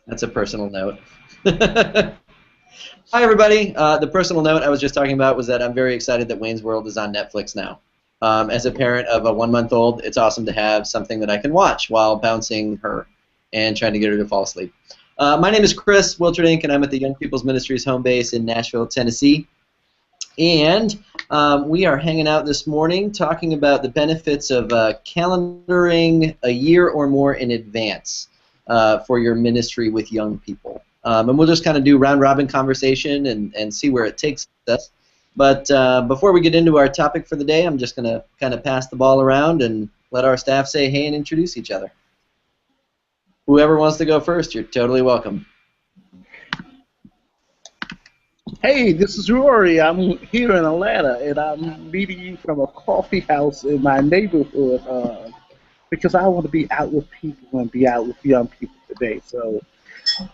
That's a personal note. Hi, everybody. The personal note I was just talking about was that I'm very excited that Wayne's World is on Netflix now. As a parent of a 1-month-old, it's awesome to have something that I can watch while bouncing her and trying to get her to fall asleep. My name is Chris Wilterdink, and I'm at the Young People's Ministries home base in Nashville, Tennessee. And we are hanging out this morning talking about the benefits of calendaring a year or more in advance for your ministry with young people. And we'll just kind of do round-robin conversation and see where it takes us. But before we get into our topic for the day, I'm just going to kind of pass the ball around and let our staff say hey and introduce each other. Whoever wants to go first, you're totally welcome. Hey, this is Rory. I'm here in Atlanta, and I'm meeting you from a coffee house in my neighborhood because I want to be out with people and be out with young people today. So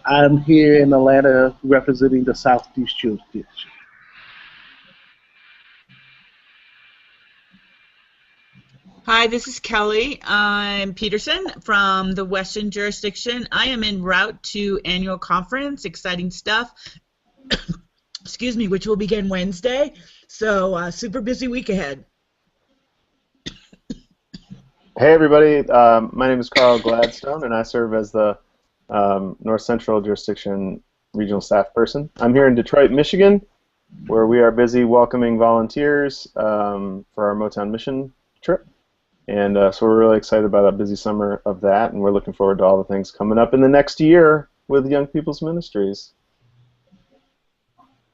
I'm here in Atlanta representing the Southeast jurisdiction. Hi, this is Kelly. I'm Peterson from the Western jurisdiction. I am en route to annual conference, exciting stuff. Excuse me, which will begin Wednesday. So super busy week ahead. Hey everybody, my name is Carl Gladstone and I serve as the North Central Jurisdiction Regional Staff Person. I'm here in Detroit, Michigan, where we are busy welcoming volunteers for our Motown Mission trip. And so we're really excited about a busy summer of that, and we're looking forward to all the things coming up in the next year with Young People's Ministries.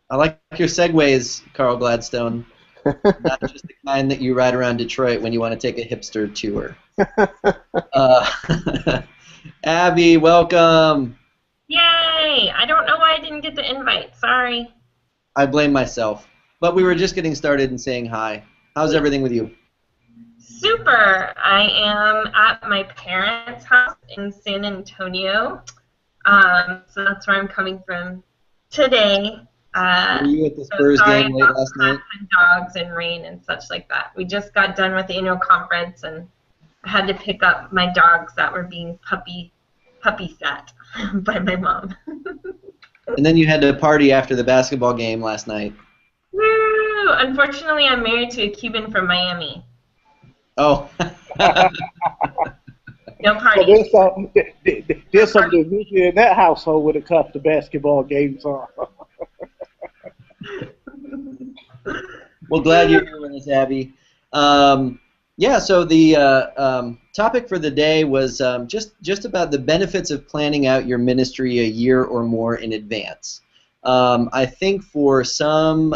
I like your segues, Carl Gladstone. Not just the kind that you ride around Detroit when you want to take a hipster tour. Abby, welcome. Yay! I don't know why I didn't get the invite. Sorry. I blame myself. But we were just getting started and saying hi. How's everything with you? Super. I am at my parents' house in San Antonio. So that's where I'm coming from today. Were you at the Spurs game late last night? Dogs and rain and such like that. We just got done with the annual conference, and I had to pick up my dogs that were being puppy sat by my mom. And then you had to party after the basketball game last night. Woo! Unfortunately, I'm married to a Cuban from Miami. Oh. No party. So there's some division in that household when it comes to basketball games. Well, glad you're here with us, Abby. Yeah, so the topic for the day was just about the benefits of planning out your ministry a year or more in advance. I think for some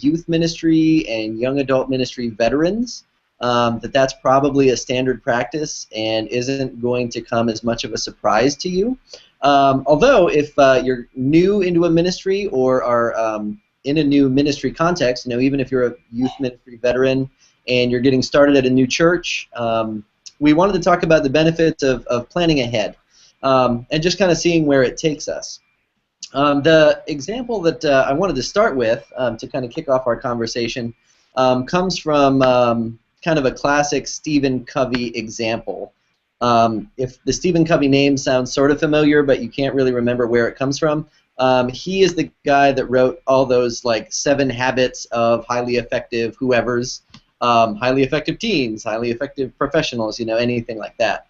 youth ministry and young adult ministry veterans, that's probably a standard practice and isn't going to come as much of a surprise to you. Although if you're new into a ministry or are in a new ministry context, even if you're a youth ministry veteran and you're getting started at a new church, we wanted to talk about the benefits of planning ahead and just kind of seeing where it takes us. The example that I wanted to start with to kind of kick off our conversation comes from kind of a classic Stephen Covey example. If the Stephen Covey name sounds sort of familiar, but you can't really remember where it comes from, he is the guy that wrote all those like 7 habits of highly effective whoever's, highly effective teens, highly effective professionals, anything like that.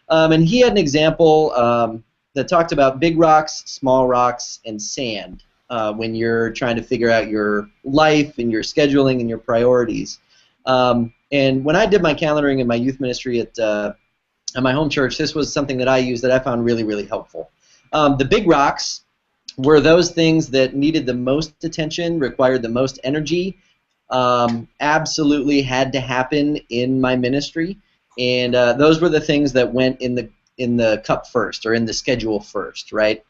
And he had an example that talked about big rocks, small rocks, and sand when you're trying to figure out your life and your scheduling and your priorities. And when I did my calendaring in my youth ministry at my home church, this was something that I used that I found really, really helpful. The big rocks were those things that needed the most attention, required the most energy, absolutely had to happen in my ministry, and those were the things that went in the cup first or in the schedule first, right?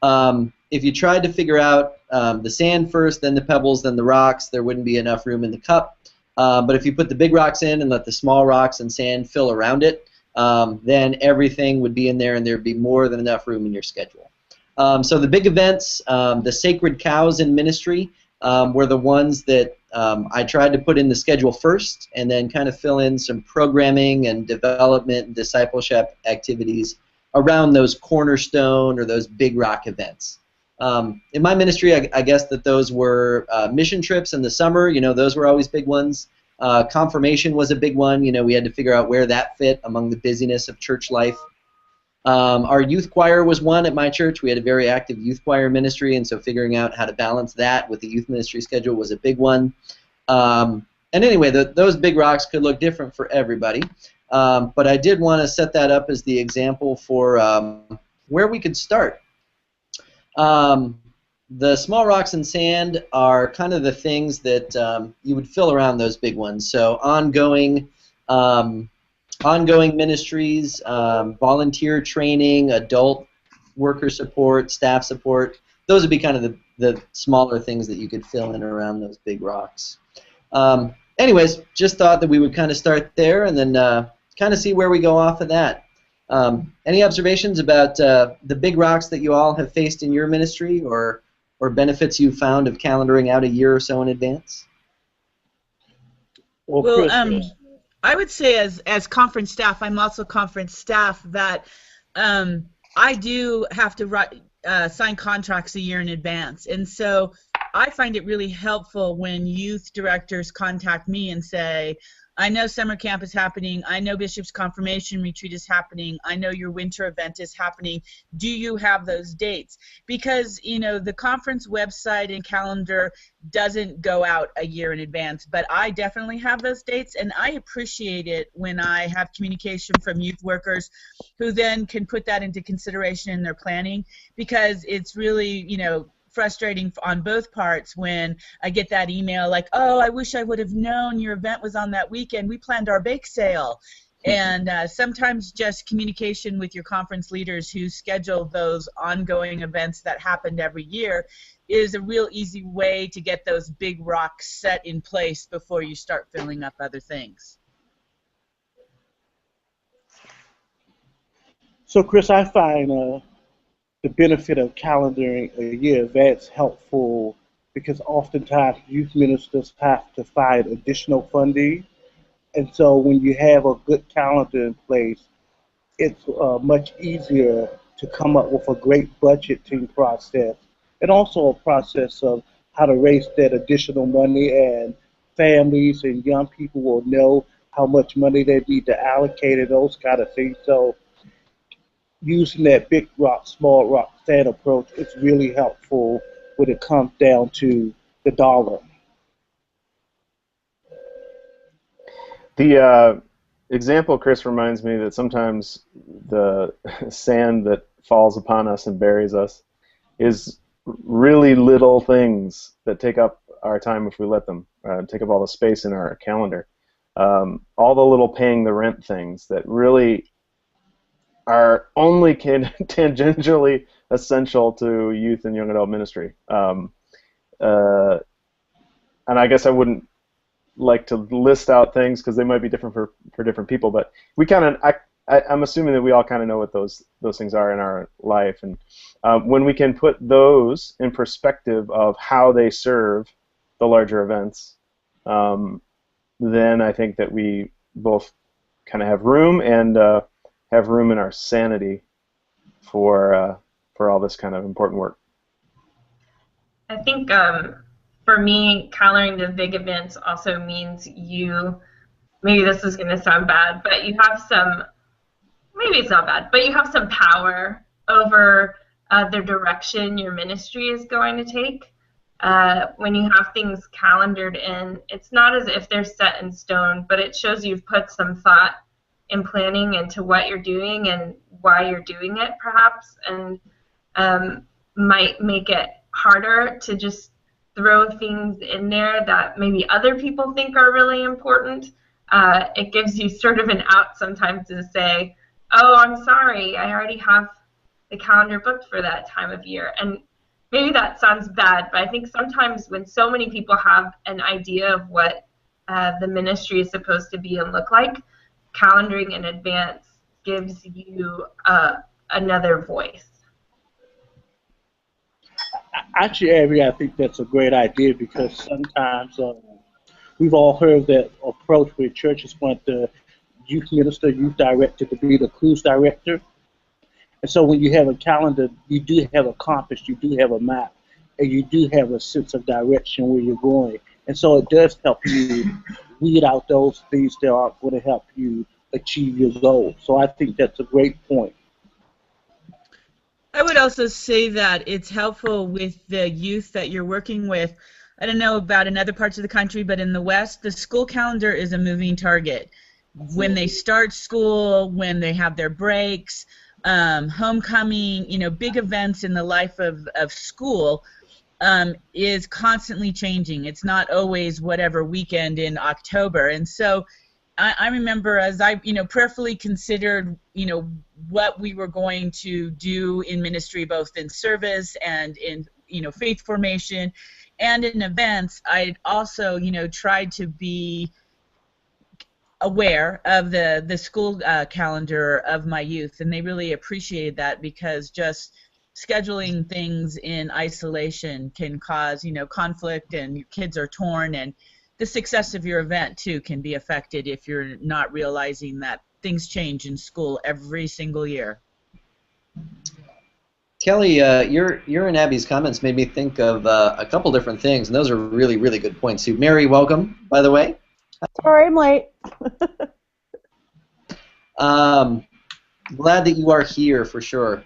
If you tried to figure out the sand first, then the pebbles, then the rocks, there wouldn't be enough room in the cup. But if you put the big rocks in and let the small rocks and sand fill around it, then everything would be in there and there'd be more than enough room in your schedule. So the big events, the sacred cows in ministry, were the ones that I tried to put in the schedule first and then kind of fill in some programming and development and discipleship activities around those cornerstone or those big rock events. In my ministry, I guess that those were mission trips in the summer. You know, those were always big ones. Confirmation was a big one. You know, we had to figure out where that fit among the busyness of church life. Our youth choir was one at my church. We had a very active youth choir ministry, and so figuring out how to balance that with the youth ministry schedule was a big one. And anyway, those big rocks could look different for everybody. But I did want to set that up as the example for where we could start. The small rocks and sand are kind of the things that you would fill around those big ones. So ongoing ministries, volunteer training, adult worker support, staff support. Those would be kind of the smaller things that you could fill in around those big rocks. Anyways, just thought that we would kind of start there and then kind of see where we go off of that. Any observations about the big rocks that you all have faced in your ministry, or benefits you found of calendaring out a year or so in advance? Well, Well, Chris, I would say as conference staff, I'm also conference staff, that I do have to sign contracts a year in advance. And so I find it really helpful when youth directors contact me and say, I know summer camp is happening. I know Bishop's confirmation retreat is happening. I know your winter event is happening. Do you have those dates? Because, you know, the conference website and calendar doesn't go out a year in advance, but I definitely have those dates, and I appreciate it when I have communication from youth workers who then can put that into consideration in their planning, because it's really, you know, frustrating on both parts when I get that email like, oh, I wish I would have known your event was on that weekend. We planned our bake sale. And sometimes just communication with your conference leaders who schedule those ongoing events that happened every year is a real easy way to get those big rocks set in place before you start filling up other things. so Chris, I find the benefit of calendaring a year advance helpful because oftentimes youth ministers have to find additional funding. And so when you have a good calendar in place, it's much easier to come up with a great budgeting process and also a process of how to raise that additional money, and families and young people will know how much money they need to allocate and those kind of things. So using that big rock, small rock, sand approach is really helpful when it comes down to the dollar. The example, Chris, reminds me that sometimes the sand that falls upon us and buries us is really little things that take up our time if we let them, take up all the space in our calendar. All the little paying the rent things that really are only tangentially essential to youth and young adult ministry. And I guess I wouldn't like to list out things because they might be different for different people, but we kind of, I'm assuming that we all kind of know what those things are in our life, and when we can put those in perspective of how they serve the larger events, then I think that we both kind of have room and have room in our sanity for all this kind of important work. I think for me, calendaring the big events also means maybe this is going to sound bad, but you have some, maybe it's not bad, but you have some power over the direction your ministry is going to take. When you have things calendared in, it's not as if they're set in stone, but it shows you've put some thought in planning into what you're doing and why you're doing it, perhaps, and might make it harder to just throw things in there that maybe other people think are really important. It gives you sort of an out sometimes to say, oh, I'm sorry, I already have the calendar booked for that time of year. And maybe that sounds bad, but I think sometimes when so many people have an idea of what the ministry is supposed to be and look like, calendaring in advance gives you another voice. Actually, Abby, I think that's a great idea because sometimes we've all heard that approach where churches want the youth minister, youth director to be the cruise director. And so when you have a calendar, you do have a compass, you do have a map, and you do have a sense of direction where you're going. And so it does help you weed out those things that are going to help you achieve your goal. So I think that's a great point. I would also say that it's helpful with the youth that you're working with. I don't know about in other parts of the country, but in the West, the school calendar is a moving target. When they start school, when they have their breaks, homecoming, big events in the life of school is constantly changing. It's not always whatever weekend in October. And so I remember as I, prayerfully considered, what we were going to do in ministry, both in service and in, faith formation and in events, I also, tried to be aware of the school calendar of my youth, and they really appreciated that because just scheduling things in isolation can cause, conflict, and your kids are torn, and the success of your event too can be affected if you're not realizing that things change in school every single year. Kelly, your and Abby's comments made me think of a couple different things, and those are really, really good points too. Mary, welcome, by the way. Sorry, I'm late. Glad that you are here for sure.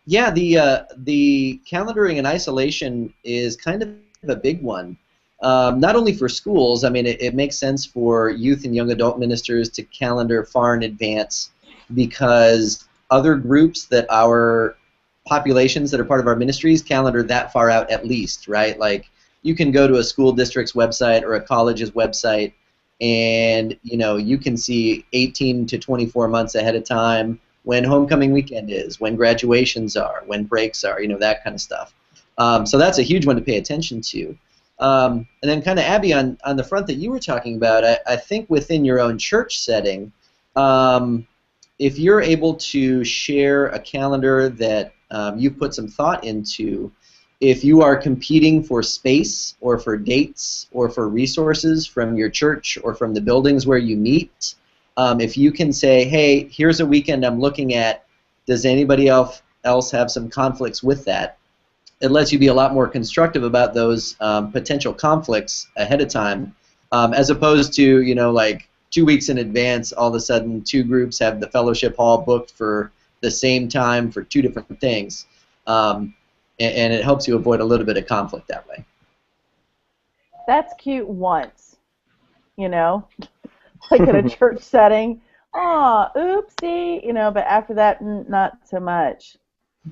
Yeah, the calendaring in isolation is kind of a big one. Not only for schools, I mean, it makes sense for youth and young adult ministers to calendar far in advance because other groups that our populations that are part of our ministries calendar that far out at least, right? Like you can go to a school district's website or a college's website and you can see 18 to 24 months ahead of time when homecoming weekend is, when graduations are, when breaks are, that kind of stuff. So that's a huge one to pay attention to. And then kind of Abby, on the front that you were talking about, I think within your own church setting, if you're able to share a calendar that you've put some thought into, if you are competing for space or for dates or for resources from your church or from the buildings where you meet, if you can say, hey, here's a weekend I'm looking at, does anybody else have some conflicts with that? It lets you be a lot more constructive about those potential conflicts ahead of time, as opposed to, like 2 weeks in advance, all of a sudden 2 groups have the fellowship hall booked for the same time for 2 different things. And it helps you avoid a little bit of conflict that way. That's cute once, like in a church setting. Oh, oopsie, but after that, not so much.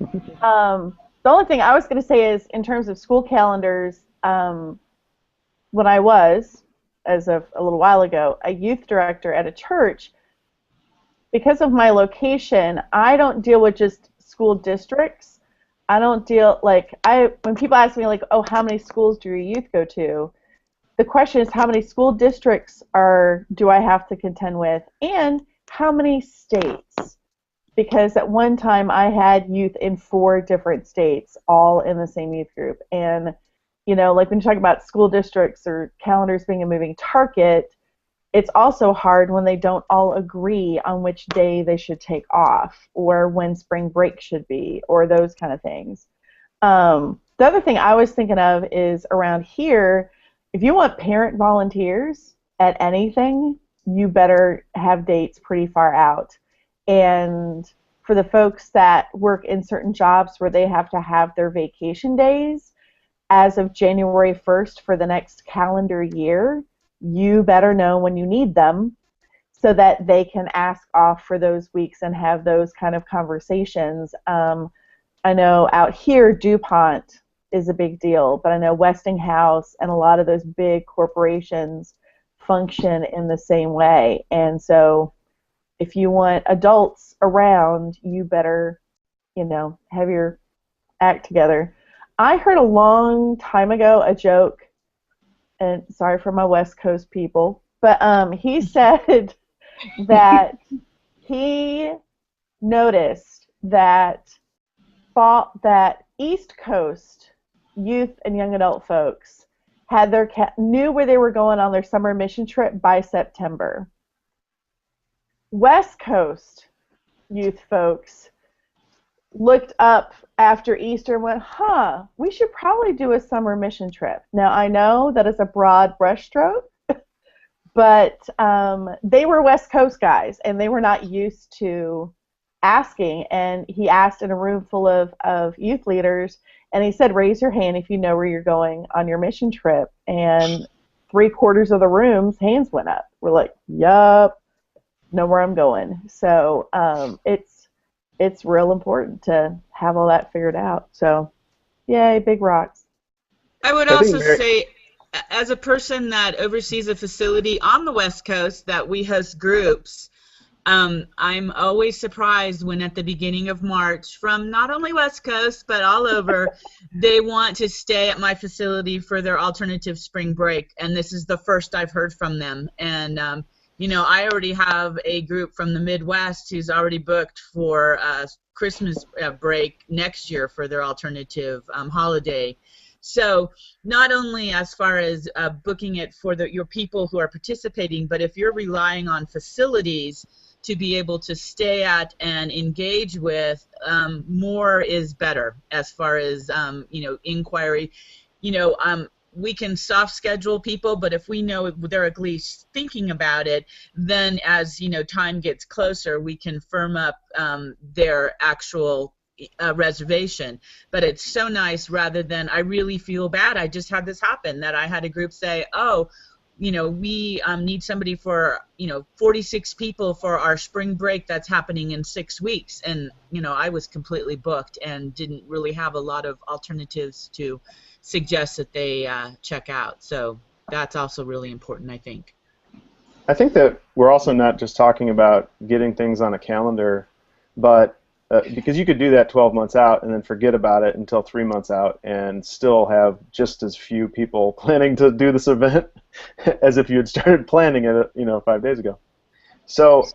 The only thing I was going to say is, in terms of school calendars, when I was, as of a little while ago, a youth director at a church, because of my location, I don't deal with just school districts. I don't deal, when people ask me, oh, how many schools do your youth go to? The question is, how many school districts do I have to contend with, and how many states? Because at one time I had youth in 4 different states, all in the same youth group. And, like when you talk about school districts or calendars being a moving target, it's also hard when they don't all agree on which day they should take off or when spring break should be or those kind of things. The other thing I was thinking of is around here, if you want parent volunteers at anything, you better have dates pretty far out. And for the folks that work in certain jobs where they have to have their vacation days as of January 1st for the next calendar year, you better know when you need them so that they can ask off for those weeks and have those kind of conversations. I know out here DuPont is a big deal, but I know Westinghouse and a lot of those big corporations function in the same way. And so if you want adults around, you better, have your act together. I heard a long time ago a joke, and sorry for my West Coast people, but he said that he noticed that East Coast youth and young adult folks had knew where they were going on their summer mission trip by September. West Coast youth folks looked up after Easter and went, huh, we should probably do a summer mission trip. Now, I know that is a broad brushstroke, but they were West Coast guys, and they were not used to asking. And he asked in a room full of youth leaders, and he said, raise your hand if you know where you're going on your mission trip. And 3/4 of the room's hands went up. We're like, yup, know where I'm going. So it's real important to have all that figured out. So, yay, big rocks. I would I think also say, as a person that oversees a facility on the West Coast that we host groups, I'm always surprised when at the beginning of March, from not only West Coast but all over, they want to stay at my facility for their alternative spring break, and this is the first I've heard from them. And you know, I already have a group from the Midwest who's already booked for Christmas break next year for their alternative holiday. So not only as far as booking it for your people who are participating, but if you're relying on facilities to be able to stay at and engage with, more is better as far as you know, inquiry. You know, we can soft schedule people, but if we know they're at least thinking about it, then as you know, time gets closer, we can firm up their actual reservation. But it's so nice, rather than I really feel bad. I just had this happen, that I had a group say, oh, you know, we need somebody for, you know, 46 people for our spring break that's happening in 6 weeks. And, you know, I was completely booked and didn't really have a lot of alternatives to suggest that they check out. So that's also really important, I think. I think that we're also not just talking about getting things on a calendar, but because you could do that 12 months out and then forget about it until 3 months out and still have just as few people planning to do this event as if you had started planning it, you know, 5 days ago. So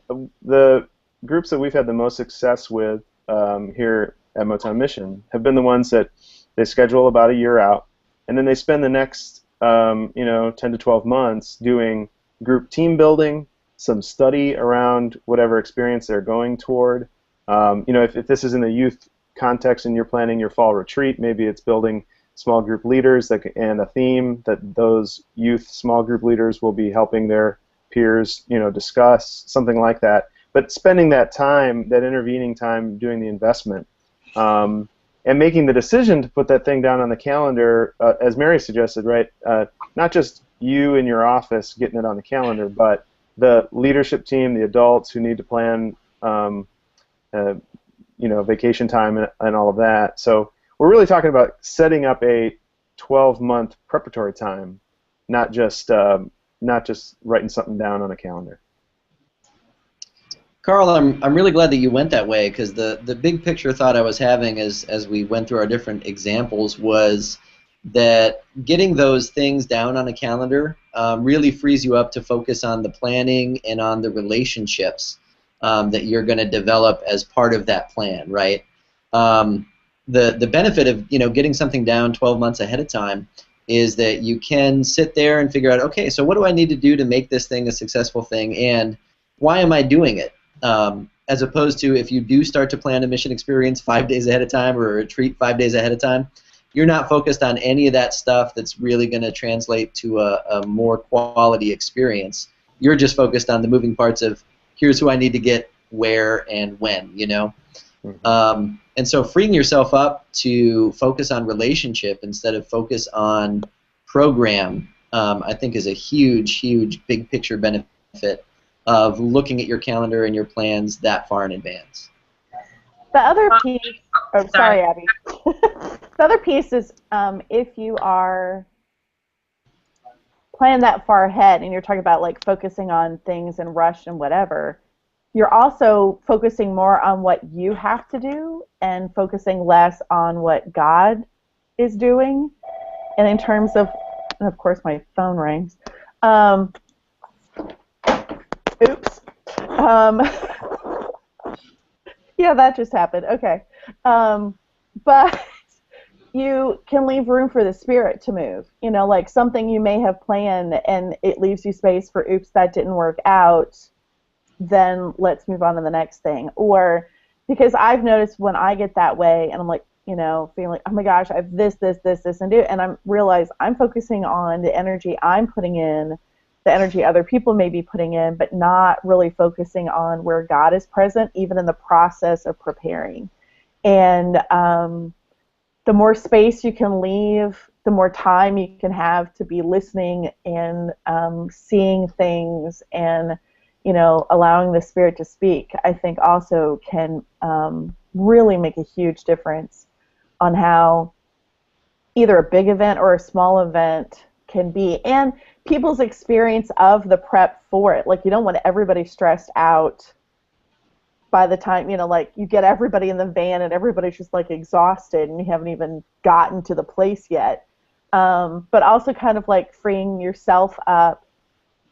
the groups that we've had the most success with here at Motown Mission have been the ones that they schedule about a year out, and then they spend the next you know, 10 to 12 months doing group team building, some study around whatever experience they're going toward. You know, if this is in the youth context and you're planning your fall retreat, maybe it's building small group leaders and a theme that those youth small group leaders will be helping their peers, you know, discuss, something like that. But spending that time, that intervening time, doing the investment, and making the decision to put that thing down on the calendar, as Mary suggested, right? Not just you in your office getting it on the calendar, but the leadership team, the adults who need to plan you know, vacation time and all of that. So we're really talking about setting up a 12-month preparatory time, not just writing something down on a calendar. Carl, I'm really glad that you went that way, because the big picture thought I was having as we went through our different examples was that getting those things down on a calendar really frees you up to focus on the planning and on the relationships that you're going to develop as part of that plan, right? The benefit of, you know, getting something down 12 months ahead of time is that you can sit there and figure out, okay, so what do I need to do to make this thing a successful thing, and why am I doing it? As opposed to if you do start to plan a mission experience 5 days ahead of time or a retreat 5 days ahead of time, you're not focused on any of that stuff that's really going to translate to a more quality experience. You're just focused on the moving parts of, here's who I need to get where and when, you know? Mm-hmm. And so freeing yourself up to focus on relationship instead of focus on program, I think is a huge, huge big picture benefit of looking at your calendar and your plans that far in advance. The other piece, oh, sorry, Abby. The other piece is if you are planning that far ahead and you're talking about like focusing on things and rush and whatever, you're also focusing more on what you have to do and focusing less on what God is doing. And in terms of course, my phone rings. Oops. Yeah, that just happened. Okay. But you can leave room for the Spirit to move. You know, like something you may have planned and it leaves you space for, oops, that didn't work out, then let's move on to the next thing. Or because I've noticed when I get that way and I'm like, feeling like, oh my gosh, I have this, and do, and I realize I'm focusing on the energy I'm putting in, the energy other people may be putting in, but not really focusing on where God is present, even in the process of preparing. And the more space you can leave, the more time you can have to be listening and seeing things and, allowing the Spirit to speak, I think also can really make a huge difference on how either a big event or a small event can be, and people's experience of the prep for it. Like, you don't want everybody stressed out by the time, like, you get everybody in the van and everybody's just, like, exhausted and you haven't even gotten to the place yet. But also kind of, like, freeing yourself up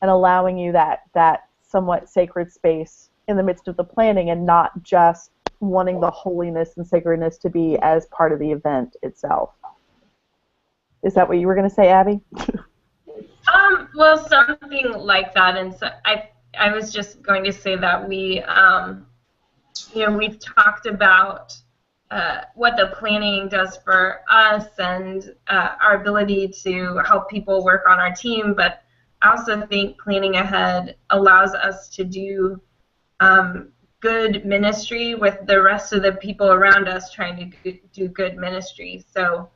and allowing you that somewhat sacred space in the midst of the planning, and not just wanting the holiness and sacredness to be as part of the event itself. Is that what you were going to say, Abby? Well, something like that. And so I was just going to say that we've talked about what the planning does for us and our ability to help people work on our team, but I also think planning ahead allows us to do good ministry with the rest of the people around us trying to do good ministry. So,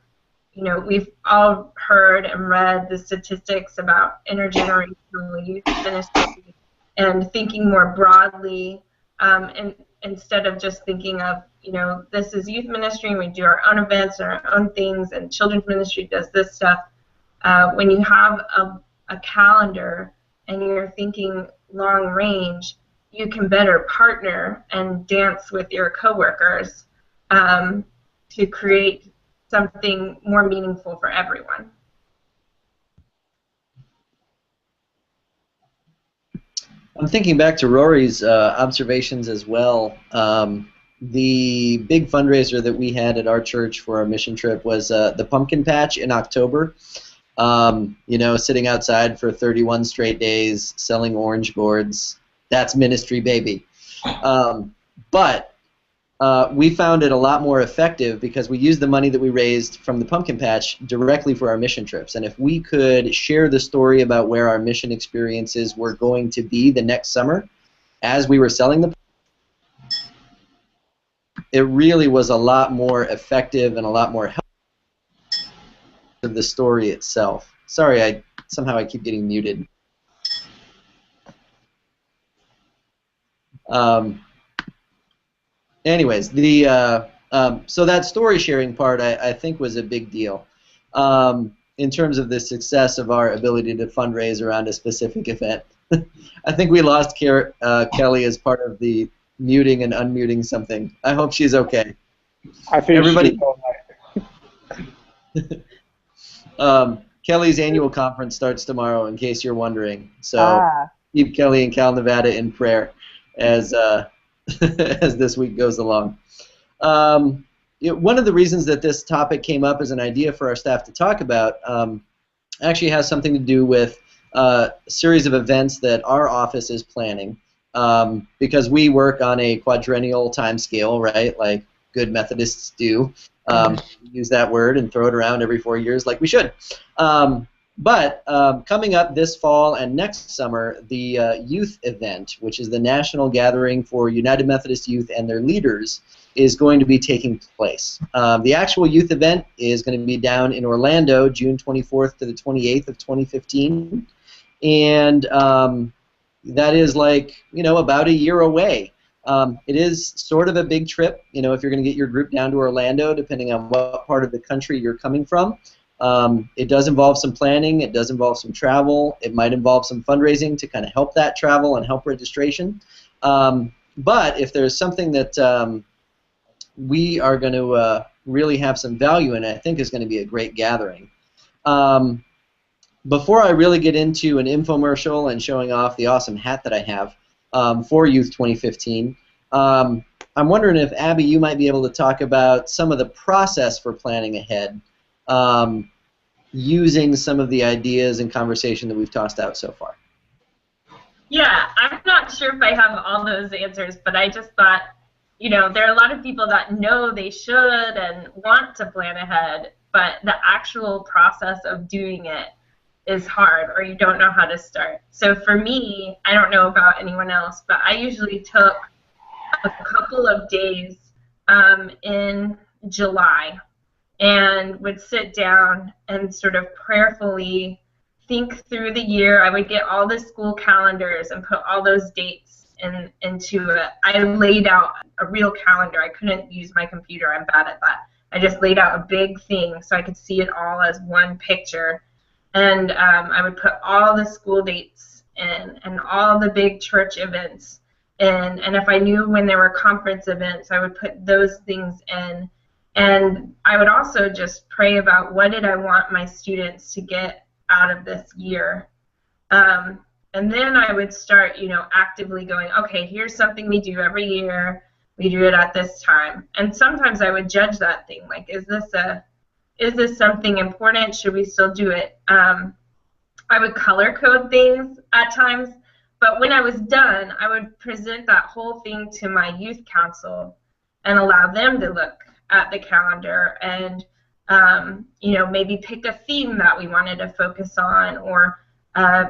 we've all heard and read the statistics about intergenerational youth ministry and thinking more broadly, and instead of just thinking of, this is youth ministry and we do our own events and our own things, and children's ministry does this stuff. When you have a calendar and you're thinking long range, you can better partner and dance with your coworkers to create something more meaningful for everyone. I'm thinking back to Rory's observations as well. The big fundraiser that we had at our church for our mission trip was the pumpkin patch in October. Sitting outside for 31 straight days, selling orange gourds. That's ministry, baby. But we found it a lot more effective because we used the money that we raised from the pumpkin patch directly for our mission trips. And if we could share the story about where our mission experiences were going to be the next summer as we were selling them, it really was a lot more effective and a lot more helpful of the story itself. Sorry, somehow I keep getting muted. Anyways, so that story sharing part I think was a big deal in terms of the success of our ability to fundraise around a specific event. I think we lost Kelly as part of the muting and unmuting something. I hope she's okay. I think everybody. She's all right. Kelly's annual conference starts tomorrow, in case you're wondering. So keep Kelly and Cal Nevada in prayer as as this week goes along. One of the reasons that this topic came up as an idea for our staff to talk about actually has something to do with a series of events that our office is planning, because we work on a quadrennial time scale, right, like good Methodists do. Use that word and throw it around every 4 years like we should. But coming up this fall and next summer, the youth event, which is the national gathering for United Methodist Youth and their leaders, is going to be taking place. The actual youth event is going to be down in Orlando, June 24th to the 28th of 2015. And that is like, about a year away. It is sort of a big trip, if you're going to get your group down to Orlando, depending on what part of the country you're coming from. It does involve some planning. It does involve some travel. It might involve some fundraising to kind of help that travel and help registration. But if there's something that we are going to really have some value in, I think is going to be a great gathering. Before I really get into an infomercial and showing off the awesome hat that I have for Youth 2015, I'm wondering if, Abby, you might be able to talk about some of the process for planning ahead, using some of the ideas and conversation that we've tossed out so far. Yeah, I'm not sure if I have all those answers, but I just thought there are a lot of people that know they should and want to plan ahead, but the actual process of doing it is hard, or you don't know how to start. So for me, I don't know about anyone else, but I usually took a couple of days in July and would sit down and sort of prayerfully think through the year. I would get all the school calendars and put all those dates into it. I laid out a real calendar. I couldn't use my computer. I'm bad at that. I just laid out a big thing so I could see it all as one picture. And I would put all the school dates in and all the big church events in. And if I knew when there were conference events, I would put those things in. And I would also just pray about what did I want my students to get out of this year. And then I would start, actively going, okay, here's something we do every year. We do it at this time. And sometimes I would judge that thing, like, is this something important? Should we still do it? I would color code things at times, but when I was done, I would present that whole thing to my youth council and allow them to look at the calendar and maybe pick a theme that we wanted to focus on, or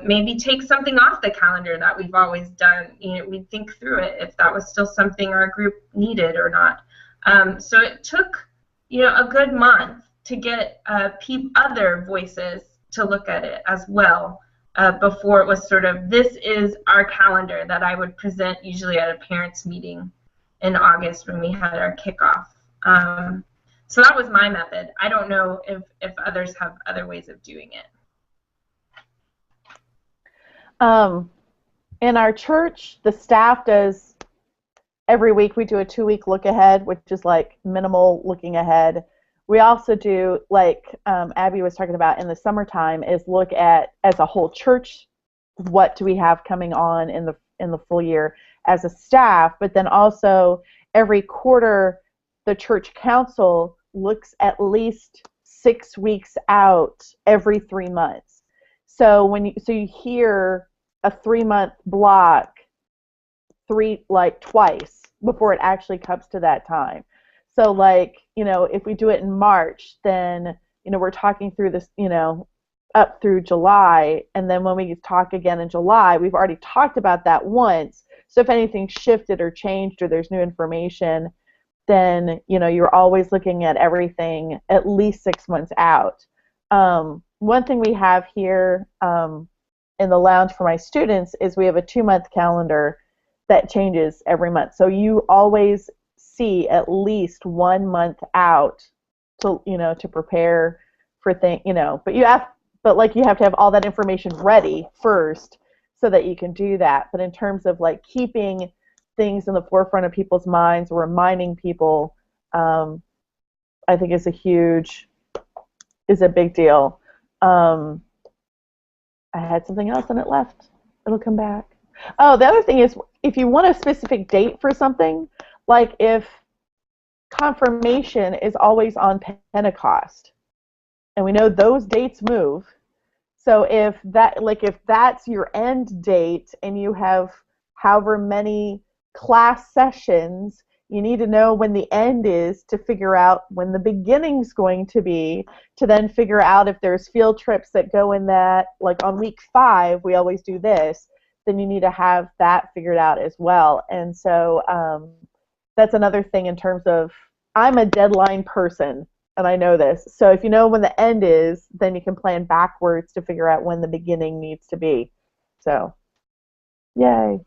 maybe take something off the calendar that we've always done. We'd think through it if that was still something our group needed or not. So it took a good month to get other voices to look at it as well, before it was sort of, this is our calendar that I would present usually at a parents meeting in August when we had our kickoff. So that was my method. I don't know if others have other ways of doing it. In our church, the staff does, every week we do a 2-week look ahead, which is like minimal looking ahead. We also do, like Abby was talking about in the summertime, is look at, as a whole church, what do we have coming on in the full year as a staff, but then also every quarter the church council looks at least 6 weeks out every 3 months. So you hear a 3-month block twice before it actually comes to that time. So if we do it in March, then we're talking through this up through July, and then when we talk again in July, we've already talked about that once. So if anything shifted or changed or there's new information, then you're always looking at everything at least 6 months out. One thing we have here in the lounge for my students is we have a 2-month calendar that changes every month. So you always see at least 1 month out to prepare for things, but you have to have all that information ready first so that you can do that. But in terms of keeping things in the forefront of people's minds, reminding people, I think is a big deal. I had something else and it left. It'll come back. Oh, the other thing is, if you want a specific date for something, like if confirmation is always on Pentecost, and we know those dates move, so if that's your end date and you have however many class sessions, you need to know when the end is to figure out when the beginning's going to be, to then figure out if there's field trips that go in that, like on week 5 we always do this, then you need to have that figured out as well. And so that's another thing in terms of, I'm a deadline person, and I know this. So if you know when the end is, then you can plan backwards to figure out when the beginning needs to be. So, yay.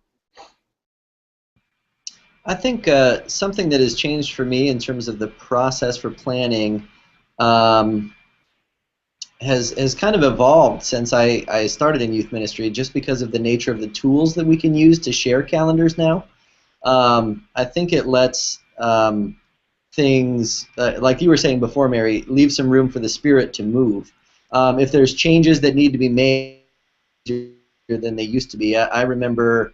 I think something that has changed for me in terms of the process for planning has kind of evolved since I started in youth ministry, just because of the nature of the tools that we can use to share calendars now. I think it lets things, like you were saying before, Mary, leave some room for the Spirit to move. If there's changes that need to be made than they used to be, I remember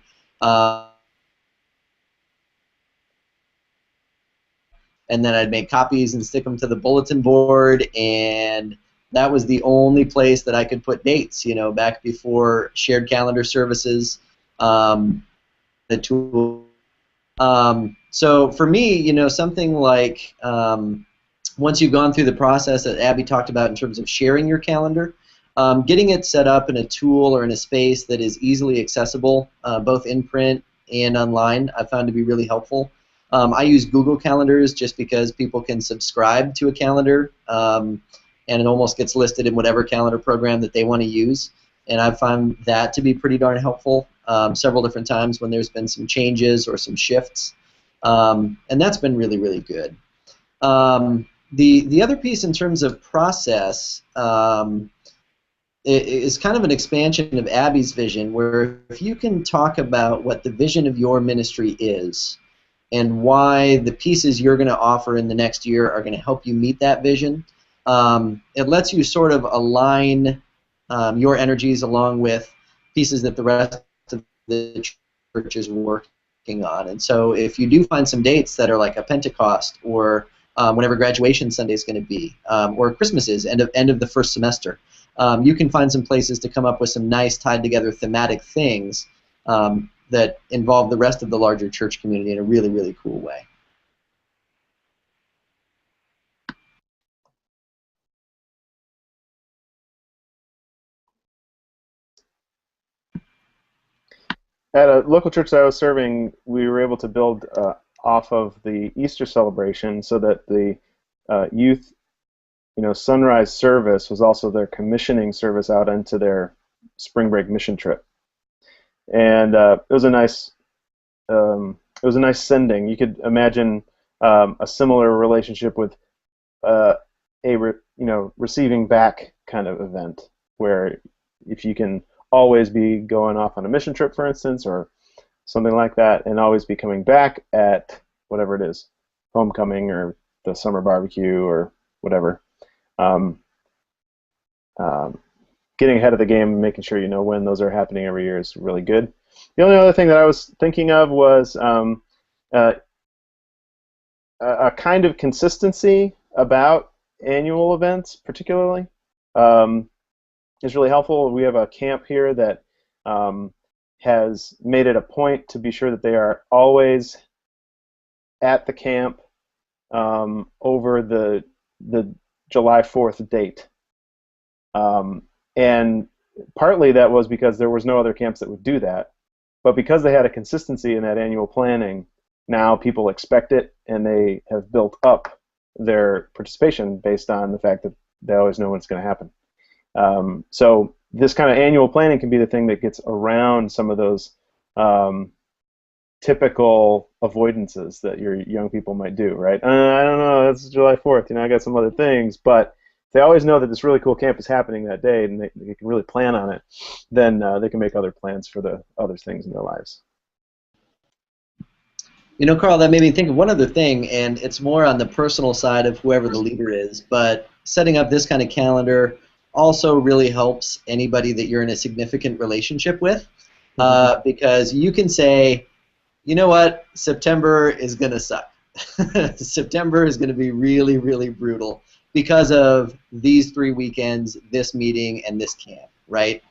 and then I'd make copies and stick them to the bulletin board, and that was the only place that I could put dates, back before shared calendar services, the tool. So for me, something like once you've gone through the process that Abby talked about in terms of sharing your calendar, getting it set up in a tool or in a space that is easily accessible, both in print and online, I found to be really helpful. I use Google Calendars just because people can subscribe to a calendar, and it almost gets listed in whatever calendar program that they want to use. And I've found that to be pretty darn helpful several different times when there's been some changes or some shifts. And that's been really, really good. The other piece in terms of process is kind of an expansion of Abby's vision, where if you can talk about what the vision of your ministry is and why the pieces you're going to offer in the next year are going to help you meet that vision, it lets you sort of align your energies along with pieces that the rest of the church is working on. And so if you do find some dates that are like a Pentecost or whenever graduation Sunday is going to be, or Christmas is, end of the first semester, you can find some places to come up with some nice tied together thematic things that involve the rest of the larger church community in a really, really cool way. At a local church that I was serving, we were able to build off of the Easter celebration so that the youth, sunrise service was also their commissioning service out into their spring break mission trip, and it was a nice sending. You could imagine a similar relationship with receiving back kind of event, where if you can always be going off on a mission trip, for instance, or something like that, and always be coming back at whatever it is, homecoming or the summer barbecue or whatever. Getting ahead of the game and making sure you know when those are happening every year is really good. The only other thing that I was thinking of was a kind of consistency about annual events, particularly. Is really helpful. We have a camp here that has made it a point to be sure that they are always at the camp over the July 4th date. And partly that was because there was no other camps that would do that, but because they had a consistency in that annual planning, now people expect it, and they have built up their participation based on the fact that they always know when it's going to happen. So this kind of annual planning can be the thing that gets around some of those typical avoidances that your young people might do, right? I don't know, it's July 4th, I got some other things, but they always know that this really cool camp is happening that day, and they can really plan on it. Then they can make other plans for the other things in their lives. Carl, that made me think of one other thing, and it's more on the personal side of whoever the leader is, but setting up this kind of calendar also really helps anybody that you're in a significant relationship with, because you can say, you know what, September is going to suck. September is going to be really, really brutal because of these 3 weekends, this meeting, and this camp, right?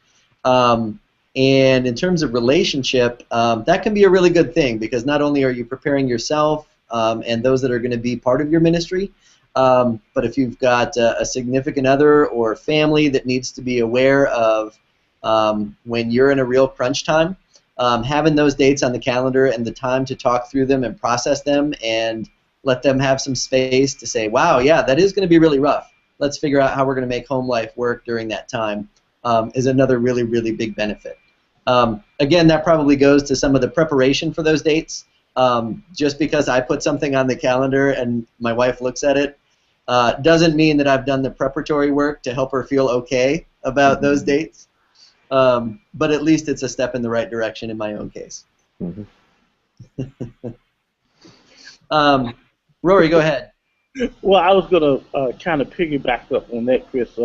And in terms of relationship, that can be a really good thing, because not only are you preparing yourself and those that are going to be part of your ministry, but if you've got a significant other or family that needs to be aware of when you're in a real crunch time, having those dates on the calendar and the time to talk through them and process them and let them have some space to say, wow, yeah, that is going to be really rough. Let's figure out how we're going to make home life work during that time, is another really, really big benefit. Again, that probably goes to some of the preparation for those dates. Just because I put something on the calendar and my wife looks at it doesn't mean that I've done the preparatory work to help her feel okay about those dates. But at least it's a step in the right direction in my own case. Rory, go ahead. Well, I was going to kind of piggyback up on that, Chris.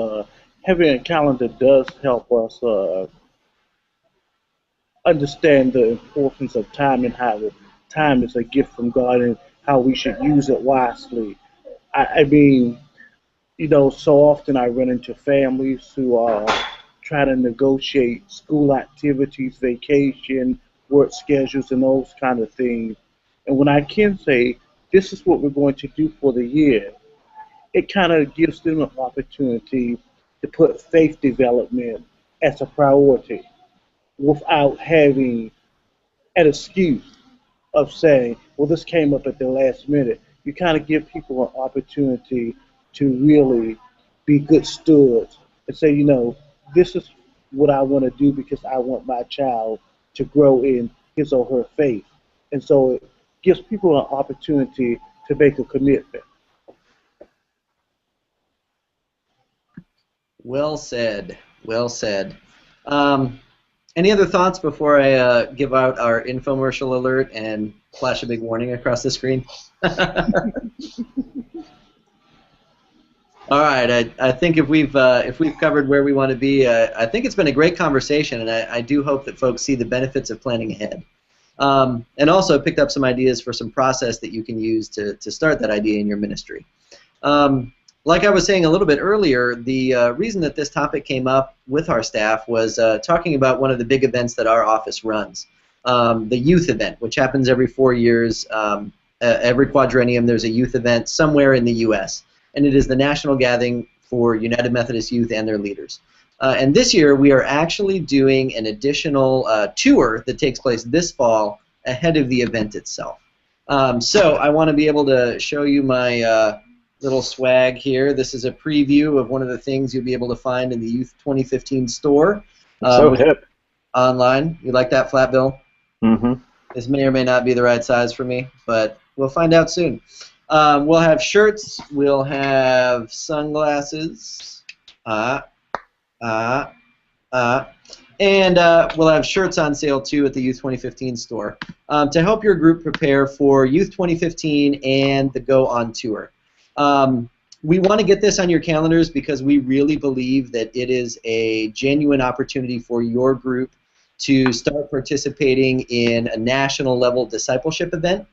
Having a calendar does help us understand the importance of time and how time is a gift from God and how we should use it wisely. I mean, so often I run into families who are trying to negotiate school activities, vacation, work schedules, and those kind of things. And when I can say, this is what we're going to do for the year, it kind of gives them an opportunity to put faith development as a priority without having an excuse of saying, well, this came up at the last minute. You kind of give people an opportunity to really be good stewards and say, this is what I want to do because I want my child to grow in his or her faith. And so it gives people an opportunity to make a commitment. Well said. Well said. Any other thoughts before I give out our infomercial alert and flash a big warning across the screen? All right. I think if we've covered where we want to be, I think it's been a great conversation, and I do hope that folks see the benefits of planning ahead, and also picked up some ideas for some process that you can use to start that idea in your ministry. Like I was saying a little bit earlier, the reason that this topic came up with our staff was talking about one of the big events that our office runs, the youth event, which happens every 4 years. Every quadrennium there's a youth event somewhere in the U.S., and it is the national gathering for United Methodist Youth and their leaders. And this year we are actually doing an additional tour that takes place this fall ahead of the event itself. So I want to be able to show you my little swag here. This is a preview of one of the things you'll be able to find in the Youth 2015 store. So hip. Online. You like that, Flat Bill? Mm-hmm. This may or may not be the right size for me, but we'll find out soon. We'll have shirts. We'll have sunglasses. And we'll have shirts on sale, too, at the Youth 2015 store to help your group prepare for Youth 2015 and the Go On Tour. We want to get this on your calendars because we really believe that it is a genuine opportunity for your group to start participating in a national level discipleship event.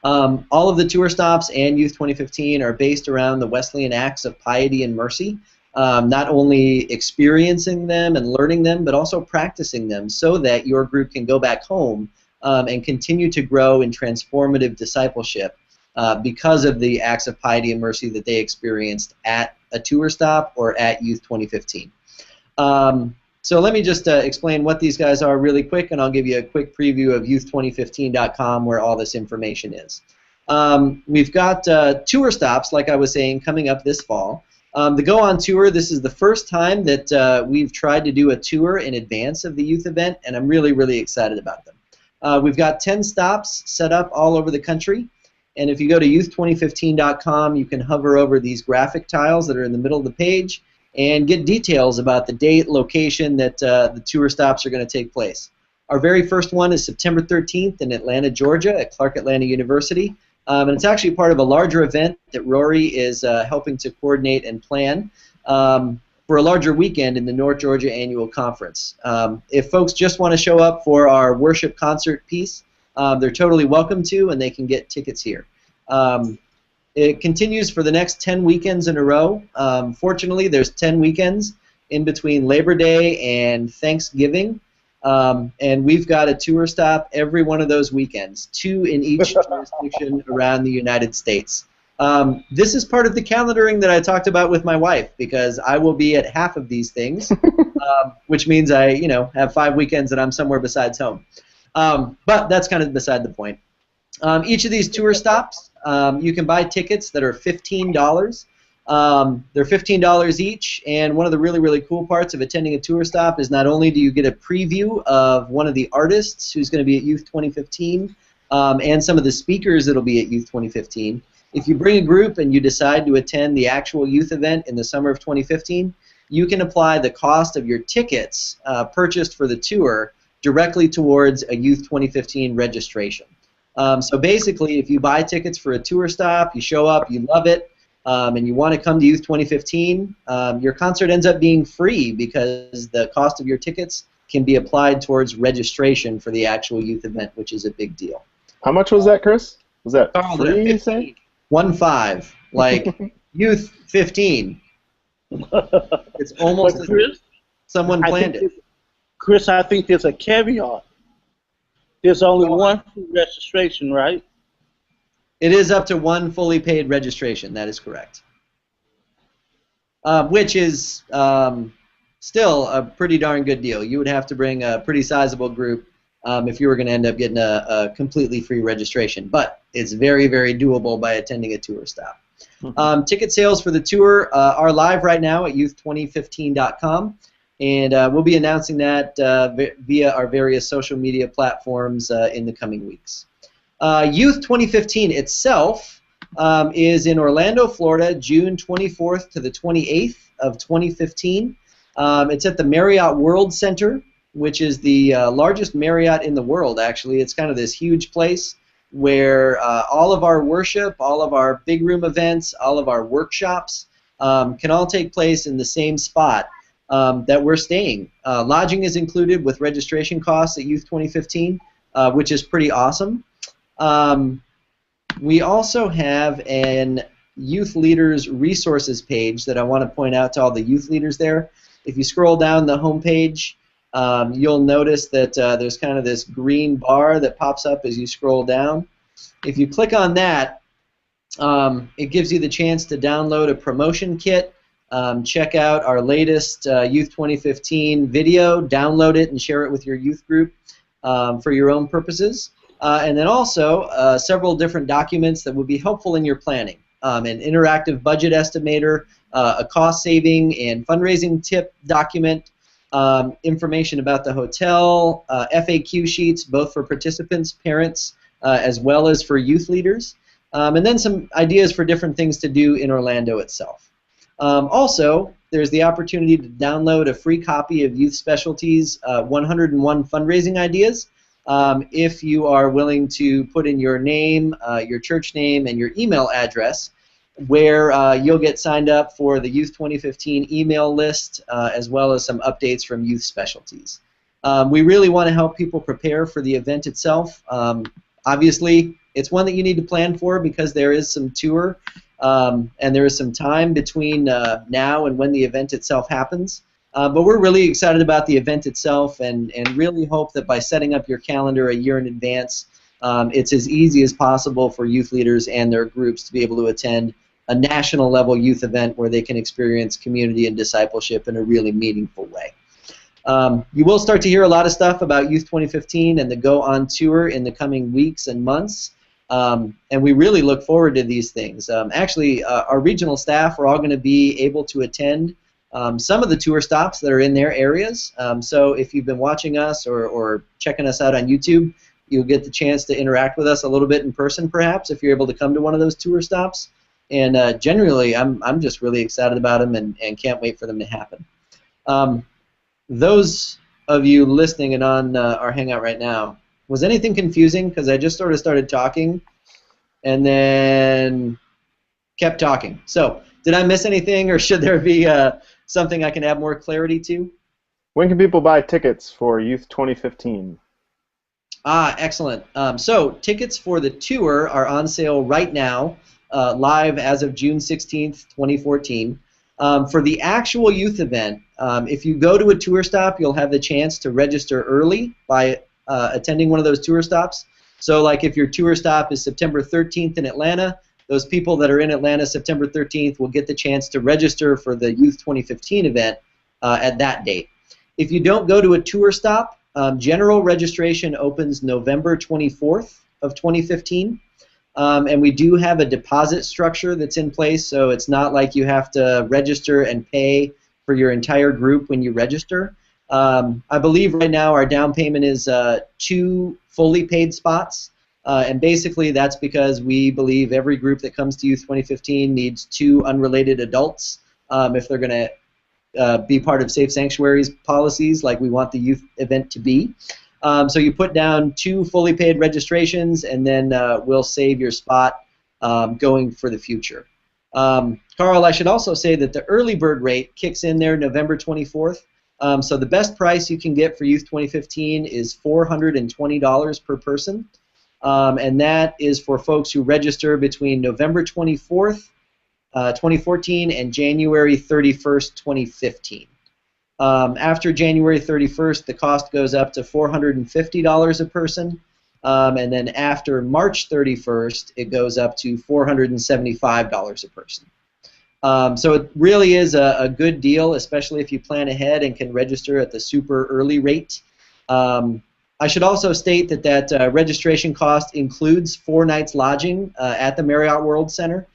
All of the tour stops and Youth 2015 are based around the Wesleyan acts of piety and mercy, not only experiencing them and learning them, but also practicing them so that your group can go back home and continue to grow in transformative discipleship. Because of the acts of piety and mercy that they experienced at a tour stop or at Youth 2015. So let me just explain what these guys are really quick, and I'll give you a quick preview of youth2015.com where all this information is. We've got tour stops, like I was saying, coming up this fall. The Go On Tour, this is the first time that we've tried to do a tour in advance of the youth event, and I'm really, really excited about them. We've got 10 stops set up all over the country. And if you go to youth2015.com, you can hover over these graphic tiles that are in the middle of the page and get details about the date, location that the tour stops are going to take place. Our very first one is September 13th in Atlanta, Georgia at Clark Atlanta University. And it's actually part of a larger event that Rory is helping to coordinate and plan for a larger weekend in the North Georgia Annual Conference. If folks just want to show up for our worship concert piece, they're totally welcome to, and they can get tickets here. It continues for the next 10 weekends in a row. Fortunately, there's 10 weekends in between Labor Day and Thanksgiving, and we've got a tour stop every one of those weekends, 2 in each jurisdiction around the United States. This is part of the calendaring that I talked about with my wife, because I will be at half of these things, which means I, have 5 weekends that I'm somewhere besides home. But that's kind of beside the point. Each of these tour stops, you can buy tickets that are $15. They're $15 each, and one of the really, really cool parts of attending a tour stop is not only do you get a preview of one of the artists who's going to be at Youth 2015 and some of the speakers that will be at Youth 2015. If you bring a group and you decide to attend the actual youth event in the summer of 2015, you can apply the cost of your tickets purchased for the tour directly towards a Youth 2015 registration. So basically, if you buy tickets for a tour stop, you show up, you love it, and you want to come to Youth 2015, your concert ends up being free because the cost of your tickets can be applied towards registration for the actual youth event, which is a big deal. How much was that, Chris? Was that free, you say? 1.5, like Youth 15. It's almost as if someone planned it. Chris, I think there's a caveat. There's only one free registration, right? It is up to one fully paid registration. That is correct. Which is still a pretty darn good deal. You would have to bring a pretty sizable group if you were going to end up getting a completely free registration. But it's very, very doable by attending a tour stop. Ticket sales for the tour are live right now at youth2015.com, and we'll be announcing that via our various social media platforms in the coming weeks. Youth 2015 itself is in Orlando, Florida, June 24th to the 28th of 2015. It's at the Marriott World Center, which is the largest Marriott in the world, actually. It's kind of this huge place where all of our worship, all of our big room events, all of our workshops can all take place in the same spot that we're staying. Lodging is included with registration costs at Youth 2015, which is pretty awesome. We also have an Youth Leaders Resources page that I want to point out to all the youth leaders there. If you scroll down the homepage, you'll notice that there's kind of this green bar that pops up as you scroll down. If you click on that, it gives you the chance to download a promotion kit, check out our latest Youth 2015 video, download it and share it with your youth group for your own purposes. And then also several different documents that will be helpful in your planning. An interactive budget estimator, a cost-saving and fundraising tip document, information about the hotel, FAQ sheets, both for participants, parents, as well as for youth leaders, and then some ideas for different things to do in Orlando itself. Also, there's the opportunity to download a free copy of Youth Specialties 101 Fundraising Ideas if you are willing to put in your name, your church name, and your email address, where you'll get signed up for the Youth 2015 email list, as well as some updates from Youth Specialties. We really want to help people prepare for the event itself. Obviously, it's one that you need to plan for because there is some tour and there is some time between now and when the event itself happens. But we're really excited about the event itself and really hope that by setting up your calendar a year in advance, it's as easy as possible for youth leaders and their groups to be able to attend a national level youth event where they can experience community and discipleship in a really meaningful way. You will start to hear a lot of stuff about Youth 2015 and the Go On Tour in the coming weeks and months, and we really look forward to these things. Actually, our regional staff are all going to be able to attend some of the tour stops that are in their areas. So if you've been watching us or checking us out on YouTube, you'll get the chance to interact with us a little bit in person, perhaps, if you're able to come to one of those tour stops. And generally, I'm just really excited about them and can't wait for them to happen. Those of you listening and on our Hangout right now, was anything confusing? Because I just sort of started talking and then kept talking. So did I miss anything, or should there be something I can add more clarity to? When can people buy tickets for Youth 2015? Excellent. So tickets for the tour are on sale right now, live as of June 16th, 2014. For the actual youth event, if you go to a tour stop, you'll have the chance to register early by attending one of those tour stops. So like if your tour stop is September 13th in Atlanta, those people that are in Atlanta September 13th will get the chance to register for the Youth 2015 event at that date. If you don't go to a tour stop, general registration opens November 24th of 2015. And we do have a deposit structure that's in place, so it's not like you have to register and pay for your entire group when you register. I believe right now our down payment is 2 fully paid spots, and basically that's because we believe every group that comes to Youth 2015 needs 2 unrelated adults if they're going to be part of Safe Sanctuaries policies like we want the youth event to be. So you put down 2 fully paid registrations, and then we'll save your spot going for the future. Carl, I should also say that the early bird rate kicks in there November 24th. So the best price you can get for Youth 2015 is $420 per person, and that is for folks who register between November 24th, 2014 and January 31st, 2015. After January 31st, the cost goes up to $450 a person, And then after March 31st, it goes up to $475 a person. So it really is a good deal, especially if you plan ahead and can register at the super early rate. I should also state that registration cost includes 4 nights lodging at the Marriott World Center.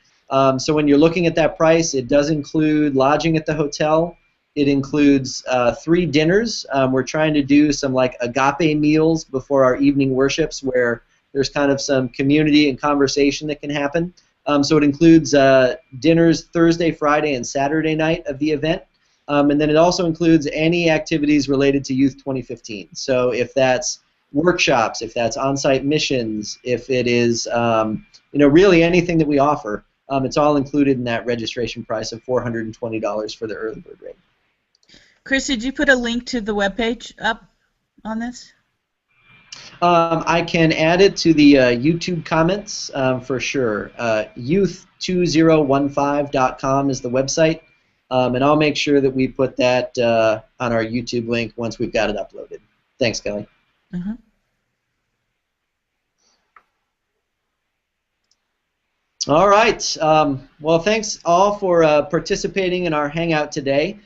So when you're looking at that price, it does include lodging at the hotel. It includes 3 dinners. We're trying to do some like agape meals before our evening worships where there's kind of some community and conversation that can happen. So it includes dinners Thursday, Friday, and Saturday night of the event. And then it also includes any activities related to Youth 2015. So if that's workshops, if that's on-site missions, if it is really anything that we offer, it's all included in that registration price of $420 for the early bird rate. Chris, did you put a link to the webpage up on this? I can add it to the YouTube comments for sure. Youth2015.com is the website, and I'll make sure that we put that on our YouTube link once we've got it uploaded. Thanks, Kelly. Uh-huh. All right. Well, thanks all for participating in our Hangout today.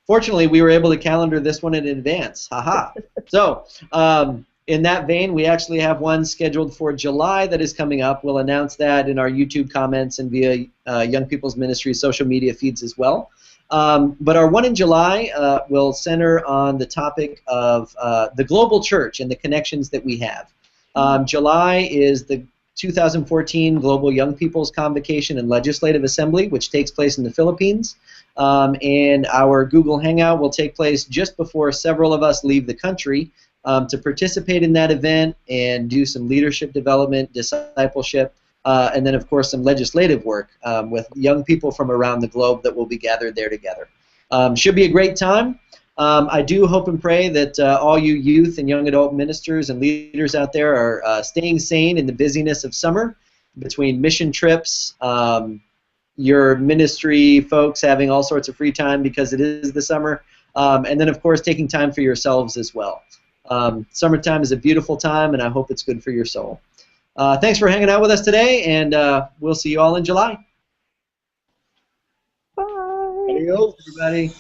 Fortunately, we were able to calendar this one in advance. Haha. So, in that vein, we actually have one scheduled for July that is coming up. We'll announce that in our YouTube comments and via Young People's Ministry social media feeds as well. But our one in July will center on the topic of the global church and the connections that we have. July is the 2014 Global Young People's Convocation and Legislative Assembly, which takes place in the Philippines. And our Google Hangout will take place just before several of us leave the country to participate in that event and do some leadership development, discipleship, and then, of course, some legislative work with young people from around the globe that will be gathered there together. Should be a great time. I do hope and pray that all you youth and young adult ministers and leaders out there are staying sane in the busyness of summer between mission trips, your ministry folks having all sorts of free time because it is the summer, and then, of course, taking time for yourselves as well. Summertime is a beautiful time, and I hope it's good for your soul. Thanks for hanging out with us today, and we'll see you all in July. Bye. Adios. Everybody.